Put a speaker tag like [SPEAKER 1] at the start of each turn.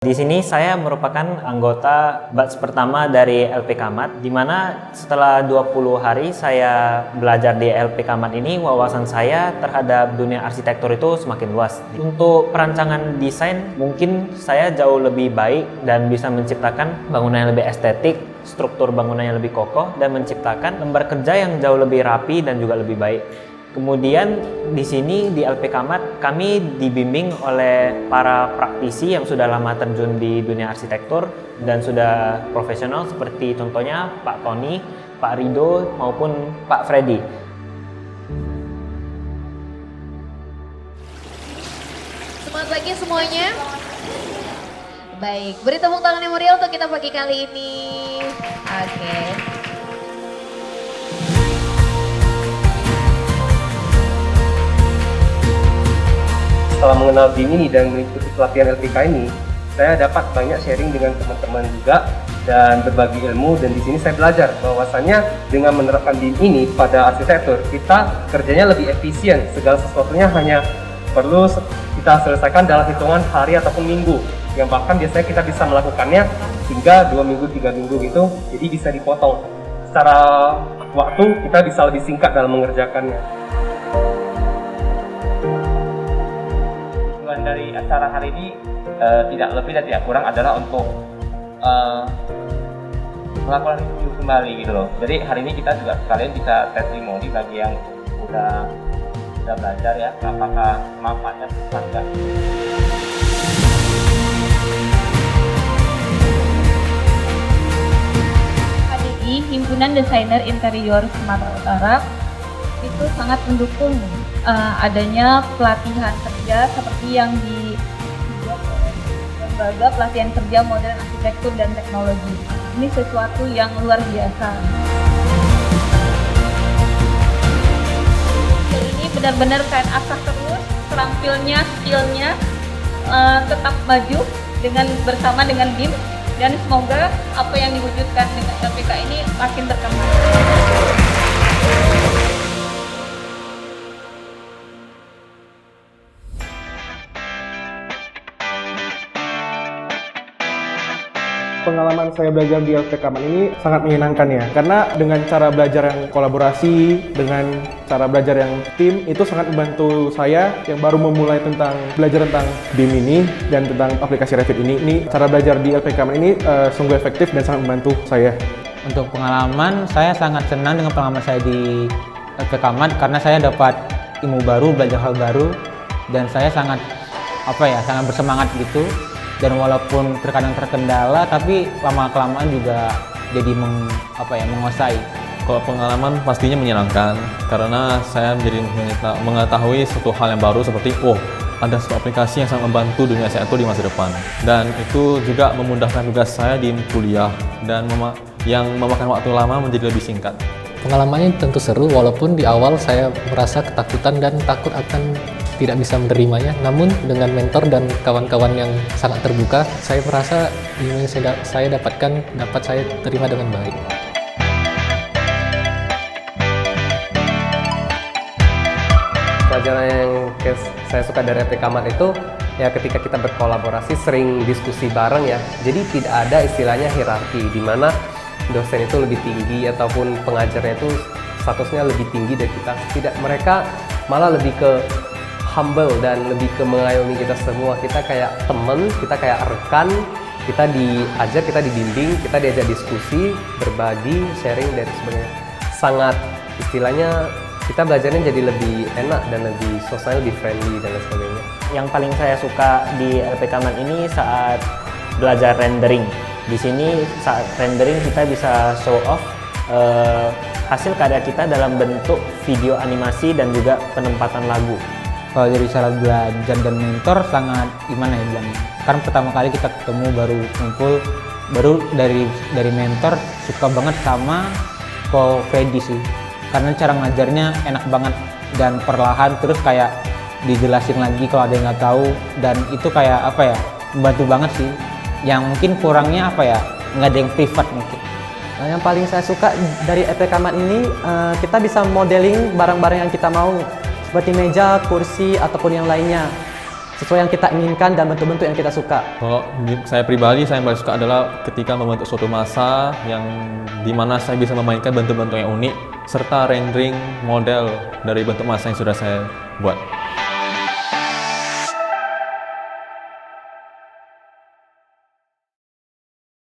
[SPEAKER 1] Di sini saya merupakan anggota batch pertama dari LP Kamat, di mana setelah 20 hari saya belajar di LP Kamat ini, wawasan saya terhadap dunia arsitektur itu semakin luas. Untuk perancangan desain, mungkin saya jauh lebih baik dan bisa menciptakan bangunan yang lebih estetik, struktur bangunan yang lebih kokoh, dan menciptakan lembar kerja yang jauh lebih rapi dan juga lebih baik. Kemudian di sini di LP Kamat kami dibimbing oleh para praktisi yang sudah lama terjun di dunia arsitektur dan sudah profesional seperti contohnya Pak Tony, Pak Rido maupun Pak Freddy.
[SPEAKER 2] Semangat pagi semuanya. Baik, beri tepuk tangan yang meriah untuk kita pagi kali ini. Oke.
[SPEAKER 3] Setelah mengenal BIM ini dan mengikuti pelatihan LPK ini, saya dapat banyak sharing dengan teman-teman juga dan berbagi ilmu. Dan di sini saya belajar bahwasannya dengan menerapkan BIM ini pada arsitektur, kita kerjanya lebih efisien. Segala sesuatunya hanya perlu kita selesaikan dalam hitungan hari ataupun minggu. Yang bahkan biasanya kita bisa melakukannya hingga 2 minggu, 3 minggu gitu, jadi bisa dipotong. Secara waktu kita bisa lebih singkat dalam mengerjakannya. Dari acara hari ini tidak lebih dan tidak kurang adalah untuk melakukan review kembali gitu loh. Jadi hari ini kita juga sekalian bisa testimoni bagi yang udah belajar ya, apakah manfaatnya besar nggak.
[SPEAKER 4] HDI, Himpunan Desainer Interior Sumatera Utara, itu sangat mendukung adanya pelatihan kerja seperti yang dibuat oleh lembaga pelatihan kerja modern arsitektur dan teknologi. Ini sesuatu yang luar biasa. Ini benar-benar kain asah terus, terampilnya, skillnya tetap maju bersama dengan BIM, dan semoga apa yang diwujudkan dengan LPK ini makin berkembang.
[SPEAKER 5] Pengalaman saya belajar di LP Kamat ini sangat menyenangkan ya, karena dengan cara belajar yang kolaborasi, dengan cara belajar yang tim, itu sangat membantu saya yang baru memulai belajar tentang BIM ini dan tentang aplikasi Revit ini. Cara belajar di LP Kamat ini sungguh efektif dan sangat membantu saya.
[SPEAKER 6] Untuk pengalaman, saya sangat senang dengan pengalaman saya di LP Kamat karena saya dapat ilmu baru, belajar hal baru, dan saya sangat bersemangat gitu. Dan walaupun terkadang terkendala, tapi lama-kelamaan juga jadi menguasai.
[SPEAKER 7] Kalau pengalaman pastinya menyenangkan, karena saya menjadi mengetahui suatu hal yang baru seperti, ada suatu aplikasi yang sangat membantu dunia arsitektur di masa depan. Dan itu juga memudahkan tugas saya di kuliah, dan yang memakan waktu lama menjadi lebih singkat.
[SPEAKER 8] Pengalamannya tentu seru, walaupun di awal saya merasa ketakutan dan takut akan tidak bisa menerimanya. Namun dengan mentor dan kawan-kawan yang sangat terbuka, saya merasa ilmu yang saya dapatkan dapat saya terima dengan baik.
[SPEAKER 3] Pelajaran yang saya suka dari LP Kamat itu ya ketika kita berkolaborasi sering diskusi bareng ya. Jadi tidak ada istilahnya hierarki di mana dosen itu lebih tinggi ataupun pengajarnya itu statusnya lebih tinggi dari kita. Tidak, mereka malah lebih ke humble dan lebih ke mengayomi kita semua. Kita kayak temen, kita kayak rekan, kita diajar, kita dibimbing, kita diajak diskusi, berbagi, sharing dan sebagainya. Sangat istilahnya kita belajarnya jadi lebih enak dan lebih suasana lebih friendly dan lain sebagainya.
[SPEAKER 1] Yang paling saya suka di LP Kamat ini saat belajar rendering. Di sini saat rendering kita bisa show off hasil karya kita dalam bentuk video animasi dan juga penempatan lagu.
[SPEAKER 6] Kalau dari cara belajar dan mentor sangat bilangnya. Karena pertama kali kita ketemu baru ngumpul, baru dari mentor suka banget sama Ko Freddy sih. Karena cara ngajarnya enak banget dan perlahan, terus kayak dijelasin lagi kalau ada yang nggak tahu, dan itu kayak membantu banget sih. Yang mungkin kurangnya nggak ada yang privat mungkin.
[SPEAKER 9] Yang paling saya suka dari LP Kamat ini, kita bisa modeling barang-barang yang kita mau, seperti meja, kursi, ataupun yang lainnya. sesuai yang kita inginkan dan bentuk-bentuk yang kita suka.
[SPEAKER 7] Kalau saya pribadi, saya yang paling suka adalah ketika membentuk suatu masa yang dimana saya bisa memainkan bentuk-bentuk yang unik serta rendering model dari bentuk masa yang sudah saya buat.